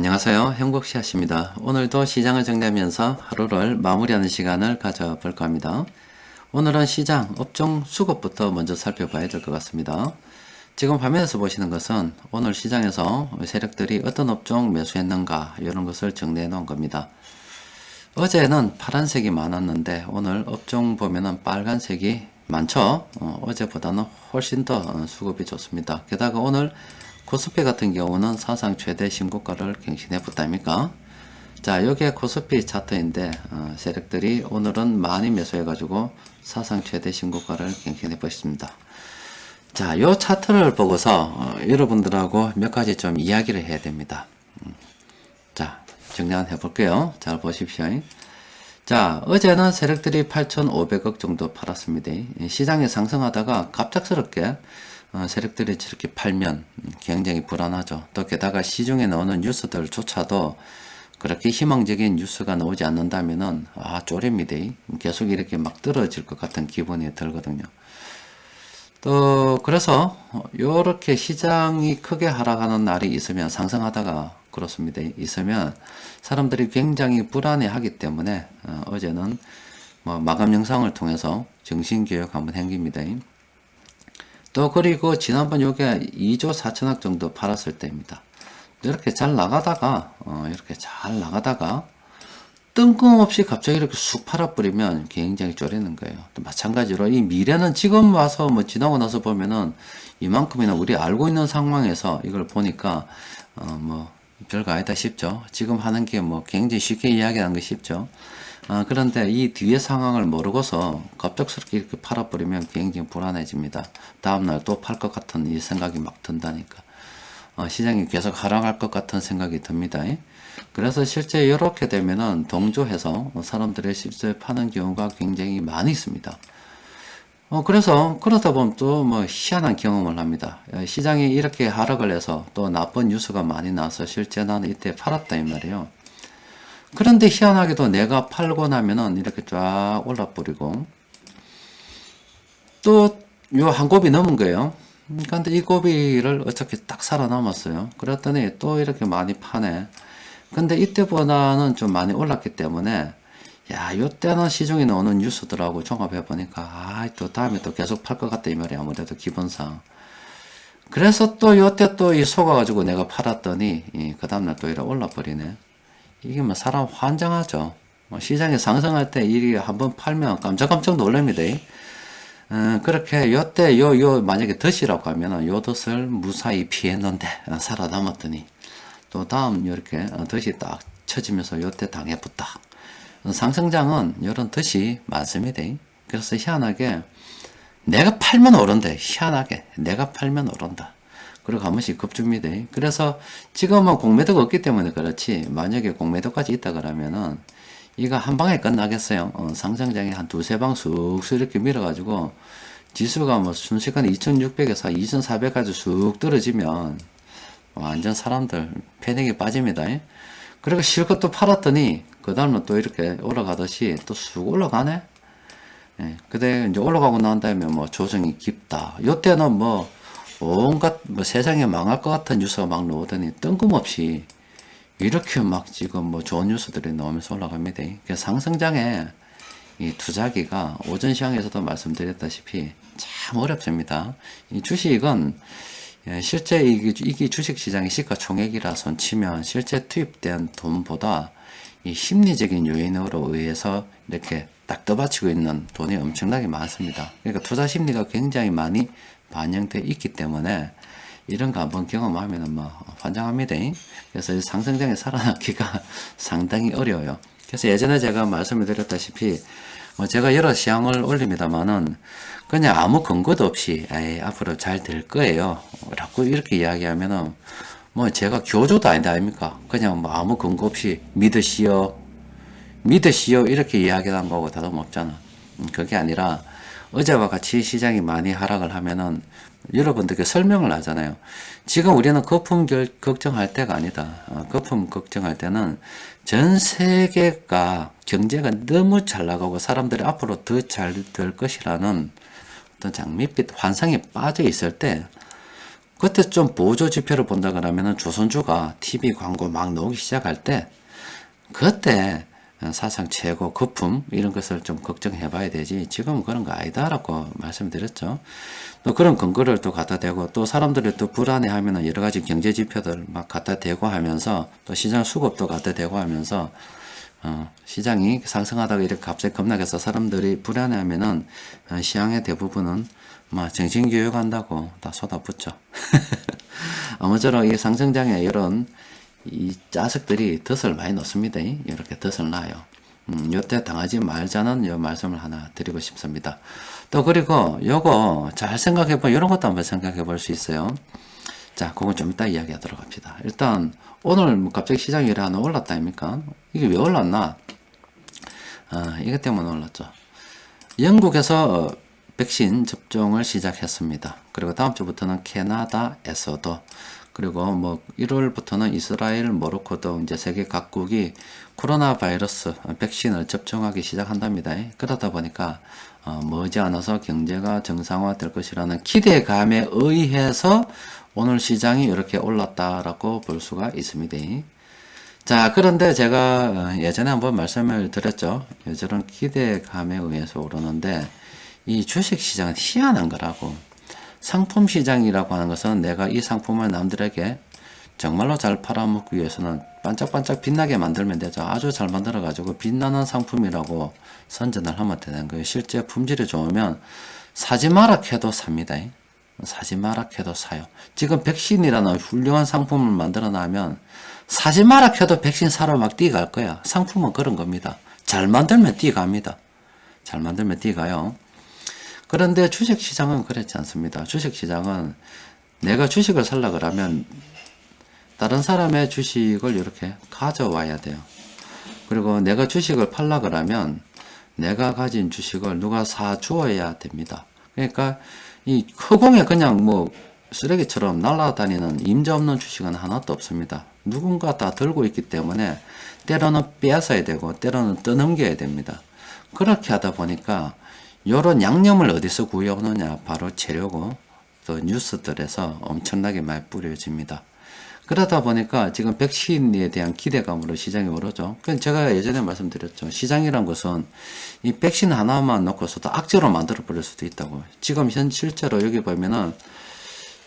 안녕하세요. 행복씨앗입니다. 오늘도 시장을 정리하면서 하루를 마무리하는 시간을 가져볼까 합니다. 오늘은 시장 업종 수급부터 먼저 살펴봐야 될 것 같습니다. 지금 화면에서 보시는 것은 오늘 시장에서 세력들이 어떤 업종 매수했는가 이런 것을 정리해 놓은 겁니다. 어제는 파란색이 많았는데 오늘 업종 보면은 빨간색이 많죠. 어제보다는 훨씬 더 수급이 좋습니다. 게다가 오늘 코스피 같은 경우는 사상 최대 신고가를 갱신해 봤다니까. 자, 여기에 코스피 차트인데 세력들이 오늘은 많이 매수해 가지고 사상 최대 신고가를 갱신해 보셨습니다. 자, 요 차트를 보고서 여러분들하고 몇 가지 좀 이야기를 해야 됩니다. 자, 정리 한번 해볼게요. 잘 보십시오. 자, 어제는 세력들이 8,500억 정도 팔았습니다. 시장이 상승하다가 갑작스럽게 세력들이 저렇게 팔면 굉장히 불안하죠. 또 게다가 시중에 나오는 뉴스들조차도 그렇게 희망적인 뉴스가 나오지 않는다면은 쪼립니다. 계속 이렇게 막 떨어질 것 같은 기분이 들거든요. 또 그래서 요렇게 시장이 크게 하락하는 날이 있으면 상승하다가 그렇습니다. 있으면 사람들이 굉장히 불안해 하기 때문에 어제는 뭐 마감 영상을 통해서 정신교육 한번 행깁니다. 또 그리고 지난번 요게 2조 4천억 정도 팔았을 때입니다. 이렇게 잘 나가다가 뜬금없이 갑자기 이렇게 쑥 팔아버리면 굉장히 쪼리는 거예요. 또 마찬가지로 이 미래는 지금 와서 뭐 지나고 나서 보면은 이만큼이나 우리 알고 있는 상황에서 이걸 보니까 뭐 별거 아니다 싶죠. 지금 하는 게 뭐 굉장히 쉽게 이야기하는 게 쉽죠. 그런데 이 뒤의 상황을 모르고서 갑작스럽게 이렇게 팔아버리면 굉장히 불안해집니다. 다음날 또 팔 것 같은 이 생각이 막 든다니까. 시장이 계속 하락할 것 같은 생각이 듭니다. 그래서 실제 이렇게 되면은 동조해서 사람들이 실제 파는 경우가 굉장히 많이 있습니다. 그래서 그러다 보면 또 뭐 희한한 경험을 합니다. 시장이 이렇게 하락을 해서 또 나쁜 뉴스가 많이 나서 실제 나는 이때 팔았다 이 말이에요. 그런데 희한하게도 내가 팔고 나면은 이렇게 쫙 올라버리고 또 요 한 곱이 넘은 거예요. 근데 이 고비를 어떻게 딱 살아남았어요. 그랬더니 또 이렇게 많이 파네. 근데 이때보다는 좀 많이 올랐기 때문에 야, 요때는 시중에 나오는 뉴스들하고 종합해 보니까 또 다음에 또 계속 팔 것 같다 이 말이야. 아무래도 기본상. 그래서 또 요때 또 이 속아가지고 내가 팔았더니 그 다음날 또 이래 올라버리네. 이게 뭐 사람 환장하죠. 시장이 상승할 때 일이 한번 팔면 깜짝깜짝 놀랍니다. 그렇게 요때 만약에 덫이라고 하면은 요 덫을 무사히 피했는데 살아남았더니 또 다음 이렇게 덫이 딱 쳐지면서 요때 당해붙다. 상승장은 이런 덫이 많습니다. 그래서 희한하게 내가 팔면 오른다. 희한하게 내가 팔면 오른다. 그리고 한 번씩 급줍니다. 그래서 지금은 공매도가 없기 때문에 그렇지 만약에 공매도까지 있다 그러면은 이거 한 방에 끝나겠어요. 상승장이 한 두세 방 쑥쑥 이렇게 밀어가지고 지수가 뭐 순식간에 2600에서 2400까지 쑥 떨어지면 완전 사람들 패닉에 빠집니다. 그리고 실컷 또 팔았더니 그 다음은 또 이렇게 올라가듯이 또 쑥 올라가네. 근데 이제 올라가고 난 다음에 뭐 조정이 깊다. 요때는 뭐 온갖 뭐 세상에 망할 것 같은 뉴스가 막 나오더니 뜬금없이 이렇게 막 지금 뭐 좋은 뉴스들이 나오면서 올라갑니다. 상승장에 이 투자하기가 오전 시황에서도 말씀드렸다시피 참 어렵습니다. 이 주식은 실제 이게 주식시장의 시가총액이라 손치면 실제 투입된 돈보다 이 심리적인 요인으로 의해서 이렇게 딱 떠받치고 있는 돈이 엄청나게 많습니다. 그러니까 투자 심리가 굉장히 많이 반영되어 있기 때문에 이런 거 한번 경험하면은 뭐 환장합니다. 그래서 이 상승장에 살아남기가 상당히 어려워요. 그래서 예전에 제가 말씀을 드렸다시피 제가 여러 시황을 올립니다만은 그냥 아무 근거도 없이 앞으로 잘 될 거예요 라고 이렇게 이야기하면은 뭐 제가 교조도 아닙니까? 그냥 뭐 아무 근거 없이 믿으시오 이렇게 이야기한 거고 다름없잖아. 그게 아니라 어제와 같이 시장이 많이 하락을 하면은 여러분들께 설명을 하잖아요. 지금 우리는 거품 걱정할 때가 아니다. 거품 걱정할 때는 전 세계가 경제가 너무 잘 나가고 사람들이 앞으로 더 잘 될 것이라는 어떤 장밋빛 환상에 빠져 있을 때 그때 좀 보조 지표를 본다 그러면은 조선주가 TV 광고 막 나오기 시작할 때 그때 사상 최고 거품 이런 것을 좀 걱정해 봐야 되지 지금은 그런 거 아니다라고 말씀드렸죠. 또 그런 근거를 또 갖다 대고 또 사람들이 또 불안해 하면은 여러 가지 경제 지표들 막 갖다 대고 하면서 또 시장 수급도 갖다 대고 하면서 시장이 상승하다가 이렇게 갑자기 급락해서 사람들이 불안해 하면은 시장의 대부분은 막 정신교육 한다고 다 쏟아붓죠. 아무쪼록 이 상승장에 이런 이 자석들이 덫을 많이 놓습니다. 이렇게 덫을 놔요. 요때 당하지 말자는 요 말씀을 하나 드리고 싶습니다. 또 그리고 요거 잘 생각해 보 이런 것도 한번 생각해 볼 수 있어요. 자, 그건 좀 이따 이야기하도록 합시다. 일단 오늘 뭐 갑자기 시장이 이래 하나 올랐다 아닙니까? 이게 왜 올랐나? 이것 때문에 올랐죠. 영국에서 백신 접종을 시작했습니다. 그리고 다음 주부터는 캐나다에서도 그리고 뭐 1월부터는 이스라엘, 모로코도 이제 세계 각국이 코로나 바이러스 백신을 접종하기 시작한답니다. 그러다 보니까 머지않아서 경제가 정상화 될 것이라는 기대감에 의해서 오늘 시장이 이렇게 올랐다라고 볼 수가 있습니다. 자, 그런데 제가 예전에 한번 말씀을 드렸죠. 저런 기대감에 의해서 오르는데 이 주식시장은 희한한 거라고. 상품시장이라고 하는 것은 내가 이 상품을 남들에게 정말로 잘 팔아먹기 위해서는 반짝반짝 빛나게 만들면 되죠. 아주 잘 만들어가지고 빛나는 상품이라고 선전을 하면 되는 거예요. 실제 품질이 좋으면 사지 마라 해도 삽니다. 사지 마라 해도 사요. 지금 백신이라는 훌륭한 상품을 만들어 놔면 사지 마라 해도 백신 사러 막 뛰어갈 거야. 상품은 그런 겁니다. 잘 만들면 뛰어갑니다. 잘 만들면 뛰어가요. 그런데 주식시장은 그렇지 않습니다. 주식시장은 내가 주식을 살라 그러면 다른 사람의 주식을 이렇게 가져와야 돼요. 그리고 내가 주식을 팔라 그러면 내가 가진 주식을 누가 사 주어야 됩니다. 그러니까 이 허공에 그냥 뭐 쓰레기처럼 날아다니는 임자 없는 주식은 하나도 없습니다. 누군가 다 들고 있기 때문에 때로는 빼앗아야 되고 때로는 떠넘겨야 됩니다. 그렇게 하다 보니까 요런 양념을 어디서 구해오느냐 바로 재료고 또 뉴스들에서 엄청나게 많이 뿌려집니다. 그러다 보니까 지금 백신에 대한 기대감으로 시장이 오르죠. 제가 예전에 말씀드렸죠. 시장이란 것은 이 백신 하나만 놓고서도 악재로 만들어 버릴 수도 있다고. 지금 실제로 여기 보면은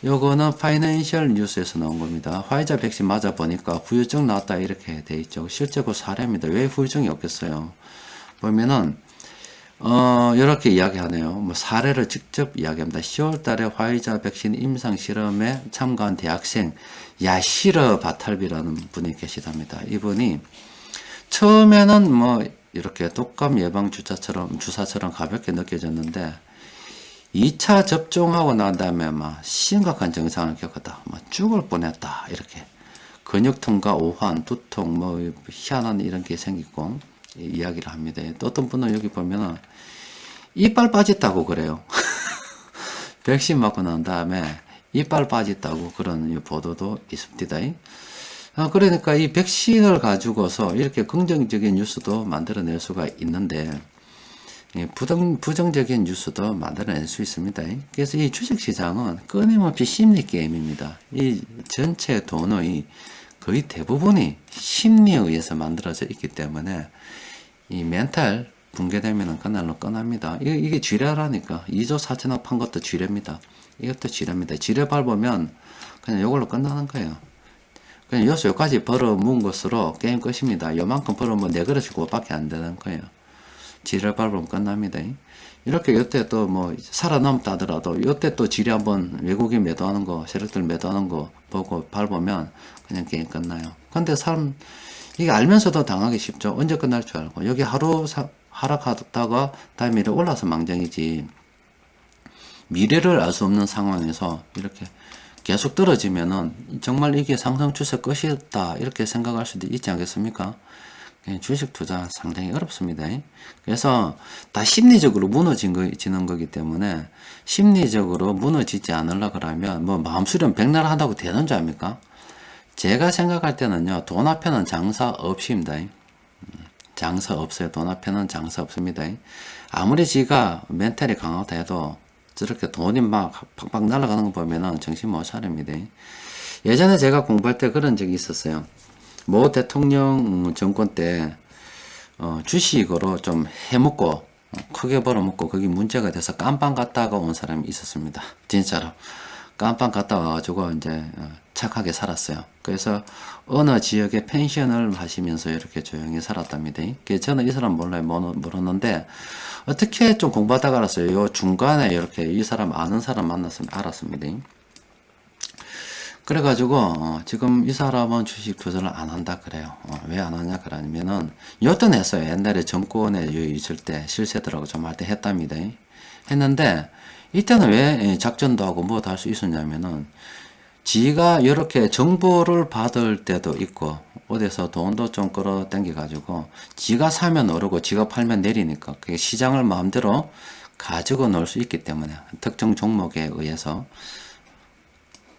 요거는 파이낸셜 뉴스에서 나온 겁니다. 화이자 백신 맞아 보니까 후유증 나왔다 이렇게 돼 있죠. 실제 그 사례입니다. 왜 후유증이 없겠어요? 보면은 이렇게 이야기하네요. 뭐 사례를 직접 이야기합니다. 10월 달에 화이자 백신 임상 실험에 참가한 대학생 야시르 바탈비라는 분이 계시답니다. 이분이 처음에는 뭐 이렇게 독감 예방 주사처럼 가볍게 느껴졌는데 2차 접종하고 난 다음에 막 심각한 증상을 겪었다. 막 죽을 뻔했다. 이렇게 근육통과 오한, 두통, 뭐 희한한 이런 게 생기고 이야기를 합니다. 또 어떤 분은 여기 보면은 이빨 빠졌다고 그래요. 백신 맞고 난 다음에 이빨 빠졌다고 그런 보도도 있습니다. 그러니까 이 백신을 가지고서 이렇게 긍정적인 뉴스도 만들어낼 수가 있는데 부정적인 뉴스도 만들어낼 수 있습니다. 그래서 이 주식시장은 끊임없이 심리 게임입니다. 이 전체 돈의 거의 대부분이 심리에 의해서 만들어져 있기 때문에 이 멘탈 붕괴되면 그날로 끝납니다. 이게 지뢰라니까. 2조 4천억 판 것도 지뢰입니다. 이것도 지뢰입니다. 지뢰 밟으면 그냥 이걸로 끝나는 거예요. 그냥 여기까지 벌어 모은 것으로 게임 끝입니다. 요만큼 벌어면 4그릇이고 밖에 안 되는 거예요. 지뢰 밟으면 끝납니다. 이렇게 요때 또 뭐 살아남다 하더라도 요때 또 지뢰 한번 외국인 매도하는 거, 세력들 매도하는 거 보고 밟으면 그냥 게임 끝나요. 근데 이게 알면서도 당하기 쉽죠. 언제 끝날 줄 알고. 여기 하루 하락하다가 다음에 올라서 망정이지. 미래를 알 수 없는 상황에서 이렇게 계속 떨어지면은 정말 이게 상승 추세 끝이다. 이렇게 생각할 수도 있지 않겠습니까? 주식 투자 상당히 어렵습니다. 그래서 다 심리적으로 무너지는 거기 때문에 심리적으로 무너지지 않으려고 하면 뭐 마음수련 백날 한다고 되는 줄 압니까? 제가 생각할 때는요, 돈 앞에는 장사 없입니다. 장사 없어요. 돈 앞에는 장사 없습니다. 아무리 지가 멘탈이 강하다 해도 저렇게 돈이 막 팍팍 날아가는 거 보면은 정신 못 차립니다. 예전에 제가 공부할 때 그런 적이 있었어요. 모 대통령 정권 때 주식으로 좀 해먹고 크게 벌어먹고 그게 문제가 돼서 깜빵 갔다가 온 사람이 있었습니다. 진짜로 깜빵 갔다 와가지고 이제 착하게 살았어요. 그래서 어느 지역에 펜션을 하시면서 이렇게 조용히 살았답니다. 저는 이 사람 몰라요. 모르는데 어떻게 좀 공부하다가 알았어요. 요 중간에 이렇게 이 사람 아는 사람 만났으면 알았습니다. 그래가지고 지금 이 사람은 주식 투자를 안 한다 그래요. 왜 안 하냐 그러면은 여튼 했어요. 옛날에 정권에 있을 때 실세들하고 좀 할 때 했답니다. 했는데 이때는 왜 작전도 하고 뭐도 할 수 있었냐면은 지가 이렇게 정보를 받을 때도 있고 어디서 돈도 좀 끌어당겨 가지고 지가 사면 오르고 지가 팔면 내리니까 그게 시장을 마음대로 가지고 놀 수 있기 때문에 특정 종목에 의해서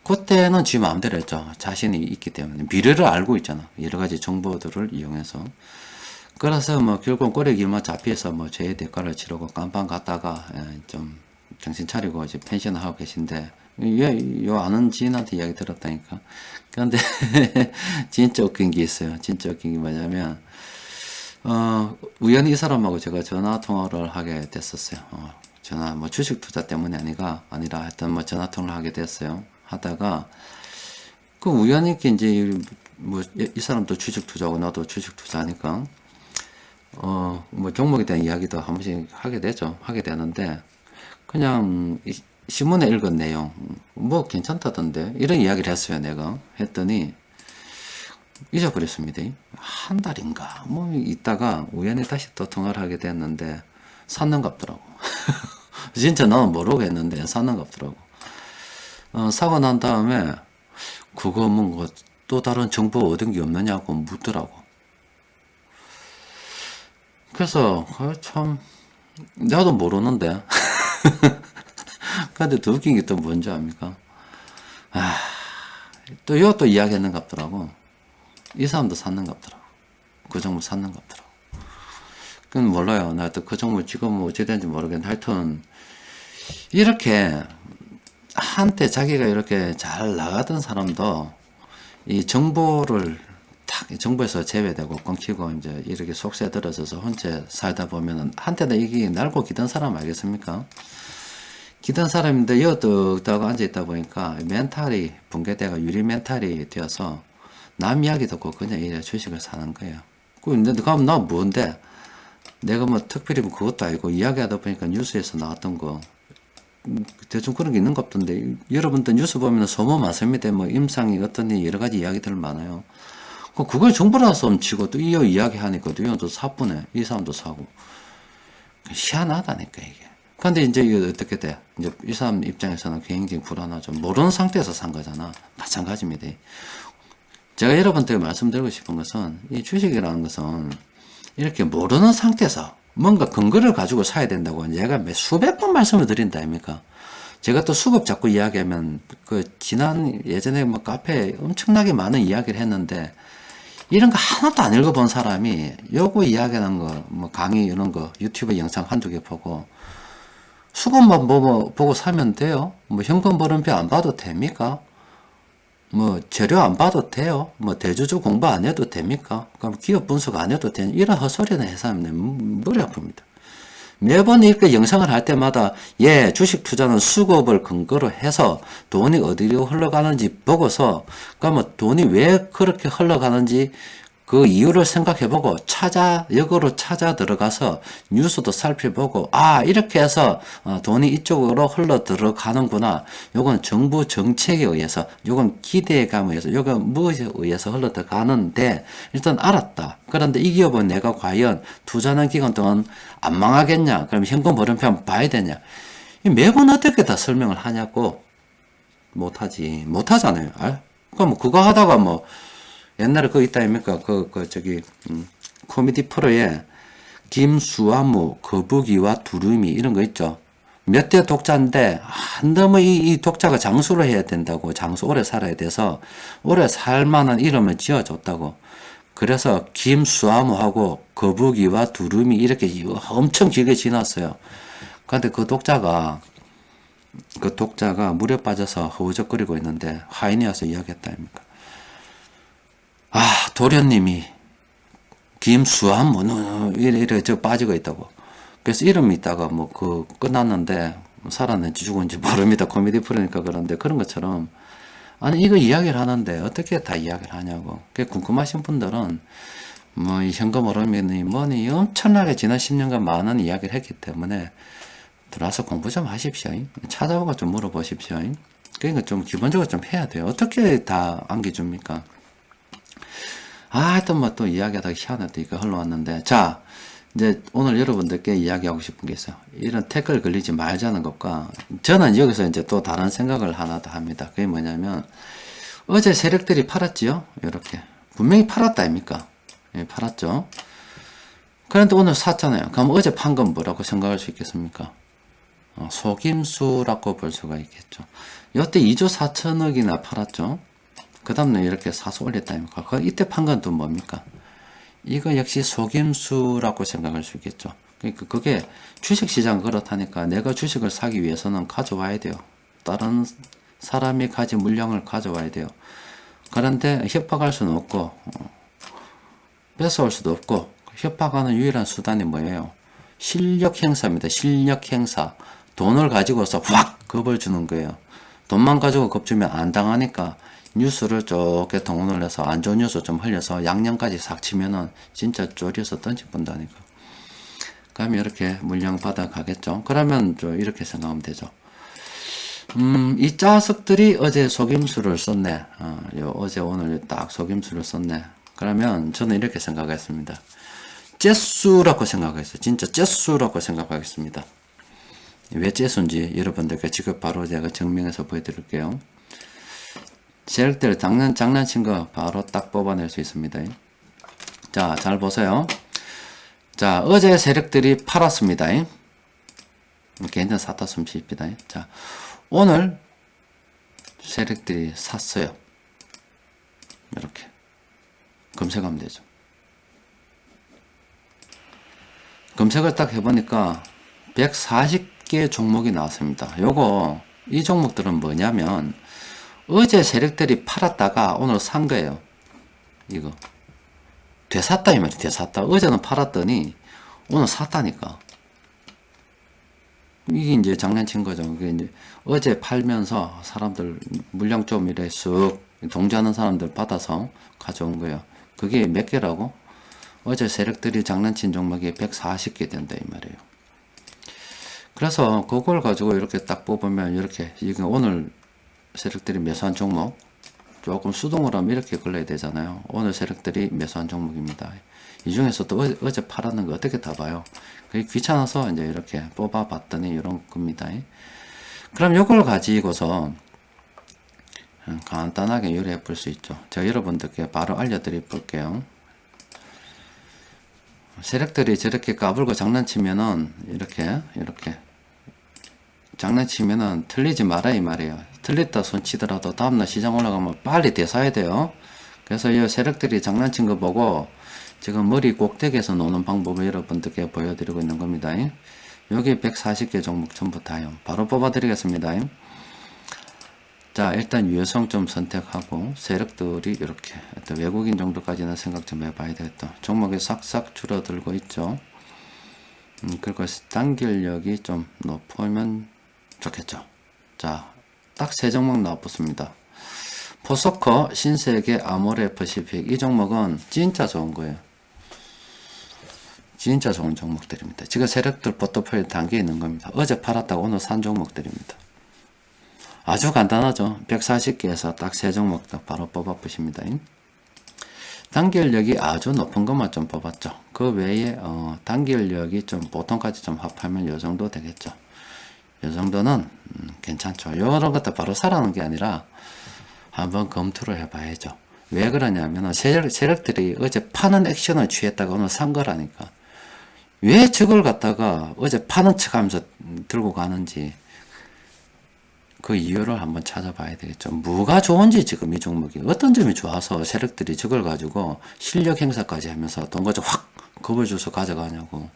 그때는 지 마음대로 했죠. 자신이 있기 때문에 미래를 알고 있잖아. 여러 가지 정보들을 이용해서. 그래서 뭐 결국 꼬리기만 잡혀서 뭐 죄의 대가를 치르고 깜빵 갔다가 좀 정신 차리고 이제 펜션 하고 계신데 요 아는 지인한테 이야기 들었다니까. 그런데 진짜 웃긴 게 있어요. 진짜 웃긴 게 뭐냐면 우연히 이 사람하고 제가 전화 통화를 하게 됐었어요. 전화 뭐 주식 투자 때문이 아니라 하여튼 뭐 전화 통화를 하게 됐어요. 하다가 그 우연히 이제 뭐 이 사람도 주식 투자고 나도 주식 투자하니까 뭐 종목에 대한 이야기도 한 번씩 하게 되죠. 하게 되는데 그냥 신문에 읽은 내용 뭐 괜찮다던데 이런 이야기를 했어요. 내가 했더니 잊어버렸습니다. 한 달인가 뭐 있다가 우연히 다시 또 통화를 하게 됐는데 샀는갑더라고. 진짜 나는 모르고 했는데 샀는갑더라고. 사고 난 다음에 그거 뭐 또 다른 정보 얻은 게 없느냐고 묻더라고. 그래서 참 나도 모르는데 근데 더 웃긴 게 또 뭔지 압니까? 또 이것도 이야기했는 갑더라고. 이 사람도 샀는 갑더라고. 그 정보 샀는 갑더라고. 그건 몰라요. 나 또 그 정보 지금 어찌 된지 모르겠는데 하여튼 이렇게 한때 자기가 이렇게 잘 나가던 사람도 이 정보를 딱 정보에서 제외되고 끊기고 이제 이렇게 속세 들어서서 혼자 살다 보면은 한때는 이게 날고 기던 사람 알겠습니까? 기던 사람인데 여떡다가 앉아있다 보니까 멘탈이 붕괴되고 유리 멘탈이 되어서 남 이야기 듣고 그냥 이래 주식을 사는 거예요. 근데 그럼 나 뭔데? 내가 뭐 특별히 뭐 그것도 아니고 이야기하다 보니까 뉴스에서 나왔던 거 대충 그런 게 있는 것 같던데 여러분들 뉴스 보면 소문 많습니다. 뭐 임상이 어떤 여러 가지 이야기들 많아요. 그걸 정보라서 치고 또 이 이야기 하니까 또 이건 또 사뿐해. 이 사람도 사고 희한하다니까 이게. 근데 이제 이거 어떻게 돼? 이제 이 사람 입장에서는 굉장히 불안하죠. 모르는 상태에서 산 거잖아. 마찬가지입니다. 제가 여러분들께 말씀드리고 싶은 것은 이 주식이라는 것은 이렇게 모르는 상태에서 뭔가 근거를 가지고 사야 된다고 제가 수백 번 말씀을 드린다 아닙니까? 제가 또 수급 자꾸 이야기하면 예전에 뭐 카페에 엄청나게 많은 이야기를 했는데 이런 거 하나도 안 읽어본 사람이 요거 이야기하는 거 뭐 강의 이런 거 유튜브 영상 한두 개 보고 수급만 보고 사면 돼요? 뭐 현금 벌음표 안 봐도 됩니까? 뭐 재료 안 봐도 돼요? 뭐 대주주 공부 안 해도 됩니까? 그럼 기업 분석 안 해도 되는 이런 헛소리는 해서 하면 머리 아픕니다. 매번 이렇게 영상을 할 때마다 주식 투자는 수급을 근거로 해서 돈이 어디로 흘러가는지 보고서 그러면 돈이 왜 그렇게 흘러가는지 그 이유를 생각해보고 역으로 찾아 들어가서 뉴스도 살펴보고 이렇게 해서 돈이 이쪽으로 흘러 들어가는구나. 요건 정부 정책에 의해서, 요건 기대감에 의해서, 요건 무엇에 의해서 흘러 들어가는데 일단 알았다. 그런데 이 기업은 내가 과연 투자하는 기간 동안 안 망하겠냐? 그럼 현금 벌음표 한번 봐야 되냐? 매번 어떻게 다 설명을 하냐고. 못하잖아요. 그럼 그거 하다가 옛날에 그거 있다 아닙니까? 코미디 프로에 김수아무, 거북이와 두루미 이런 거 있죠. 몇 대 독자인데 너무 이 독자가 장수를 해야 된다고. 장수 오래 살아야 돼서 오래 살만한 이름을 지어줬다고. 그래서 김수아무하고 거북이와 두루미 이렇게 엄청 길게 지났어요. 근데 그 독자가 그 독자가 물에 빠져서 허우적거리고 있는데 하인이 와서 이야기했다 아닙니까? 아, 도련님이 김수한 뭐 이래 저 빠지고 있다고. 그래서 이름이 있다가 뭐 그 끝났는데 살았는지 죽은지 모릅니다. 코미디 프로니까 그런데 그런 것처럼 아니 이거 이야기를 하는데 어떻게 다 이야기를 하냐고. 그 궁금하신 분들은 뭐 이 현금 오름이니 뭐니 엄청나게 지난 10년간 많은 이야기를 했기 때문에 들어와서 공부 좀 하십시오. 찾아보고 좀 물어보십시오. 그러니까 좀 기본적으로 좀 해야 돼요. 어떻게 다 안겨줍니까? 아, 하여튼 뭐 또 이야기하다가 희한하다 이거 흘러왔는데. 자, 이제 오늘 여러분들께 이야기하고 싶은 게 있어요. 이런 태클 걸리지 말자는 것과 저는 여기서 이제 또 다른 생각을 하나 더 합니다. 그게 뭐냐면 어제 세력들이 팔았지요? 이렇게. 분명히 팔았다 아닙니까? 예, 팔았죠? 그런데 오늘 샀잖아요. 그럼 어제 판 건 뭐라고 생각할 수 있겠습니까? 속임수라고 볼 수가 있겠죠. 이때 2조 4천억이나 팔았죠. 그 다음날 이렇게 사서 올렸다니까. 이때 판 건 또 뭡니까? 이거 역시 속임수라고 생각할 수 있겠죠. 그러니까 그게 주식시장 그렇다니까 내가 주식을 사기 위해서는 가져와야 돼요. 다른 사람이 가진 물량을 가져와야 돼요. 그런데 협박할 수는 없고 뺏어올 수도 없고 협박하는 유일한 수단이 뭐예요? 실력 행사입니다. 실력 행사. 돈을 가지고서 확 겁을 주는 거예요. 돈만 가지고 겁주면 안 당하니까 뉴스를 쪼개 동원을 해서 안 좋은 뉴스 좀 흘려서 양념까지 싹 치면은 진짜 쪼려서 던져본다니까. 그러면 이렇게 물량 받아 가겠죠. 그러면 이렇게 생각하면 되죠. 이 자석들이 어제 속임수를 썼네. 어제 오늘 딱 속임수를 썼네. 그러면 저는 이렇게 생각했습니다. 째수라고 생각했어요. 진짜 째수라고 생각하겠습니다. 왜 째수인지 여러분들께 지금 바로 제가 증명해서 보여드릴게요. 세력들 장난친 거 바로 딱 뽑아낼 수 있습니다. 자, 잘 보세요. 자, 어제 세력들이 팔았습니다. 괜찮아 샀다 숨 쉽니다. 자, 오늘 세력들이 샀어요. 이렇게 검색하면 되죠. 검색을 딱 해보니까 140개 종목이 나왔습니다. 이 종목들은 뭐냐면 어제 세력들이 팔았다가 오늘 산 거예요. 이거 되샀다 이 말이야. 되샀다. 어제는 팔았더니 오늘 샀다니까. 이게 이제 장난친 거죠. 이게 이제 어제 팔면서 사람들 물량 좀 이래 쓱 동조하는 사람들 받아서 가져온 거예요. 그게 몇 개라고? 어제 세력들이 장난친 종목이 140개 된다 이 말이에요. 그래서 그걸 가지고 이렇게 딱 뽑으면 이렇게 이거 오늘 세력들이 매수한 종목 조금 수동으로 하면 이렇게 걸려야 되잖아요. 오늘 세력들이 매수한 종목입니다. 이 중에서도 어제 팔았는 거 어떻게 다 봐요? 그게 귀찮아서 이제 이렇게 뽑아 봤더니 이런 겁니다. 그럼 이걸 가지고서 간단하게 요리해 볼 수 있죠. 제가 여러분들께 바로 알려드려 볼게요. 세력들이 저렇게 까불고 장난치면은 이렇게 장난치면은 틀리지 마라 이 말이에요. 틀렸다 손치더라도 다음날 시장 올라가면 빨리 대사야 돼요. 그래서 이 세력들이 장난친 거 보고 지금 머리 꼭대기에서 노는 방법을 여러분들께 보여드리고 있는 겁니다. 여기 140개 종목 전부 다요. 바로 뽑아드리겠습니다. 자, 일단 유효성 좀 선택하고 세력들이 이렇게 외국인 정도까지는 생각 좀 해봐야 되겠다. 종목이 싹싹 줄어들고 있죠. 그리고 단결력이 좀 높으면 좋겠죠. 자, 딱 세 종목 나왔습니다. 포스코, 신세계, 아모레퍼시픽. 이 종목은 진짜 좋은 거예요. 진짜 좋은 종목들입니다. 지금 세력들 포트폴리오에 담겨 있는 겁니다. 어제 팔았다고 오늘 산 종목들입니다. 아주 간단하죠. 140개에서 딱 세 종목 바로 뽑아 보십니다. 단결력이 아주 높은 것만 좀 뽑았죠. 그 외에 단결력이 좀 보통까지 좀 합하면 요 정도 되겠죠. 요 정도는 괜찮죠. 요런 것도 바로 사라는 게 아니라 한번 검토를 해봐야죠. 왜 그러냐면 세력들이 어제 파는 액션을 취했다가 오늘 산 거라니까. 왜 저걸 갖다가 어제 파는 척 하면서 들고 가는지 그 이유를 한번 찾아봐야 되겠죠. 뭐가 좋은지 지금 이 종목이 어떤 점이 좋아서 세력들이 저걸 가지고 실력 행사까지 하면서 돈 가지고 확 겁을 줘서 가져가냐고.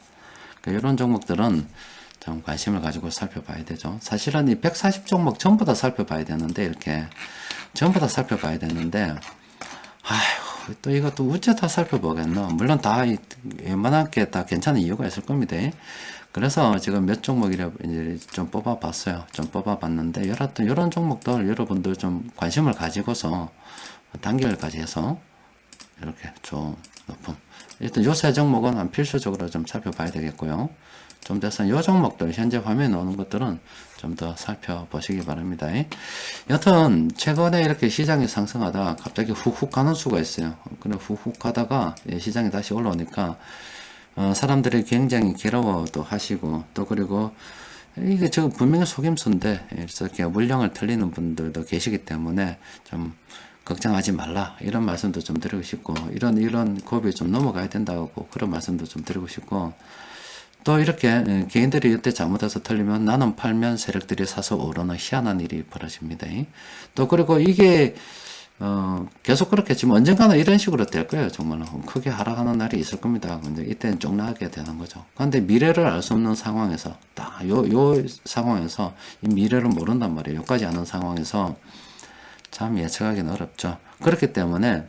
그러니까 이런 종목들은 좀 관심을 가지고 살펴봐야 되죠. 사실은 이 140 종목 전부 다 살펴봐야 되는데, 이렇게 전부 다 살펴봐야 되는데, 아휴, 또 이것도 어째 다 살펴보겠노. 물론 다 웬만한 게 다 괜찮은 이유가 있을 겁니다. 그래서 지금 몇 종목이라 이제 좀 뽑아봤어요. 좀 뽑아봤는데, 이런 종목들 여러분들 좀 관심을 가지고서 단결까지 해서 이렇게 좀 높은, 일단 요 세 종목은 필수적으로 좀 살펴봐야 되겠고요. 좀 돼서 요 종목들 현재 화면에 나오는 것들은 좀 더 살펴보시기 바랍니다. 여튼 최근에 이렇게 시장이 상승하다 갑자기 훅훅 가는 수가 있어요. 근데 훅훅 가다가 시장이 다시 올라오니까 사람들이 굉장히 괴로워도 하시고, 또 그리고 이게 저 분명히 속임수인데 이렇게 물량을 틀리는 분들도 계시기 때문에 좀 걱정하지 말라, 이런 말씀도 좀 드리고 싶고, 이런 고비 좀 넘어가야 된다고 그런 말씀도 좀 드리고 싶고, 또 이렇게 개인들이 이때 잘못해서 틀리면 나는 팔면 세력들이 사서 오르는 희한한 일이 벌어집니다. 또 그리고 이게 계속 그렇게 지금 언젠가는 이런 식으로 될 거예요. 정말로 크게 하락하는 날이 있을 겁니다. 근데 이때는 쫑나게 되는 거죠. 그런데 미래를 알 수 없는 상황에서 딱 요 상황에서 이 미래를 모른단 말이에요. 여기까지 아는 상황에서 참 예측하기는 어렵죠. 그렇기 때문에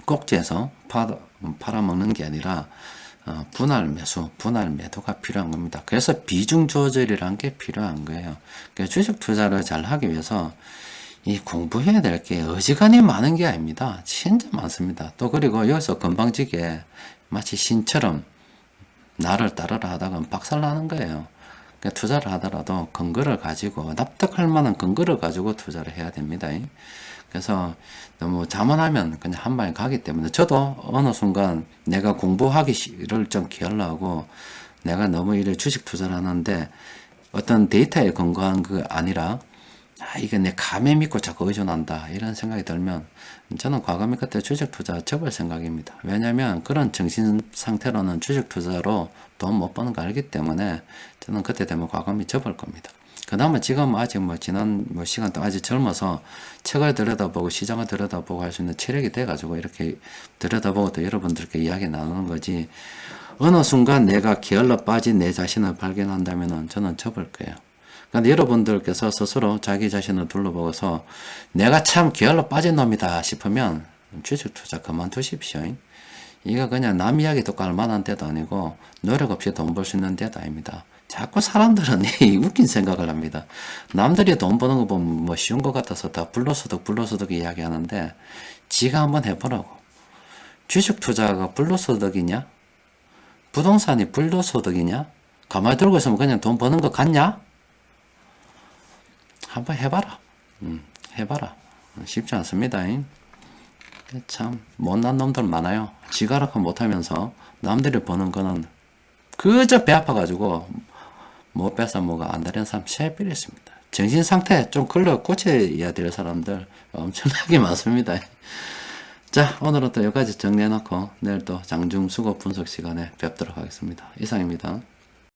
꼭지에서 팔아먹는 게 아니라 분할 매수, 분할 매도가 필요한 겁니다. 그래서 비중 조절이라는 게 필요한 거예요. 그러니까 주식 투자를 잘 하기 위해서 이 공부해야 될 게 어지간히 많은 게 아닙니다. 진짜 많습니다. 또 그리고 여기서 건방지게 마치 신처럼 나를 따르라 하다가 박살나는 거예요. 그러니까 투자를 하더라도 근거를 가지고, 납득할 만한 근거를 가지고 투자를 해야 됩니다. 그래서 너무 자만하면 그냥 한 방에 가기 때문에, 저도 어느 순간 내가 공부하기를 좀 게을러하고 내가 너무 이래 주식 투자를 하는데 어떤 데이터에 근거한 그 아니라 이게 내 감에 믿고 자꾸 의존한다, 이런 생각이 들면 저는 과감히 그때 주식 투자 접을 생각입니다. 왜냐면 그런 정신 상태로는 주식 투자로 돈 못 버는 거 알기 때문에 저는 그때 되면 과감히 접을 겁니다. 그 다음에 지금 아직 지난 시간 동안 아직 젊어서 책을 들여다보고 시장을 들여다보고 할 수 있는 체력이 돼가지고 이렇게 들여다보고 또 여러분들께 이야기 나누는 거지, 어느 순간 내가 게을러 빠진 내 자신을 발견한다면은 저는 접을 거예요. 그런데 여러분들께서 스스로 자기 자신을 둘러보고서 내가 참 게을러 빠진 놈이다 싶으면 주식 투자 그만두십시오. 이거 그냥 남 이야기 듣고 할 만한 데도 아니고 노력 없이 돈 벌 수 있는 데도 아닙니다. 자꾸 사람들은 웃긴 생각을 합니다. 남들이 돈 버는 거 보면 뭐 쉬운 것 같아서 다 불로소득 이야기하는데, 지가 한번 해보라고. 주식 투자가 불로소득이냐? 부동산이 불로소득이냐? 가만히 들고 있으면 그냥 돈 버는 거 같냐? 한번 해봐라. 해봐라. 쉽지 않습니다. 참 못난 놈들 많아요. 지가락은 못하면서 남들이 버는 거는 그저 배 아파가지고 못 뺏어 뭐가 안 되는 사람 세필 있습니다. 정신 상태 좀 고쳐야 될 사람들 엄청나게 많습니다. 자, 오늘은 또 여기까지 정리해놓고 내일 또 장중 수급 분석 시간에 뵙도록 하겠습니다. 이상입니다.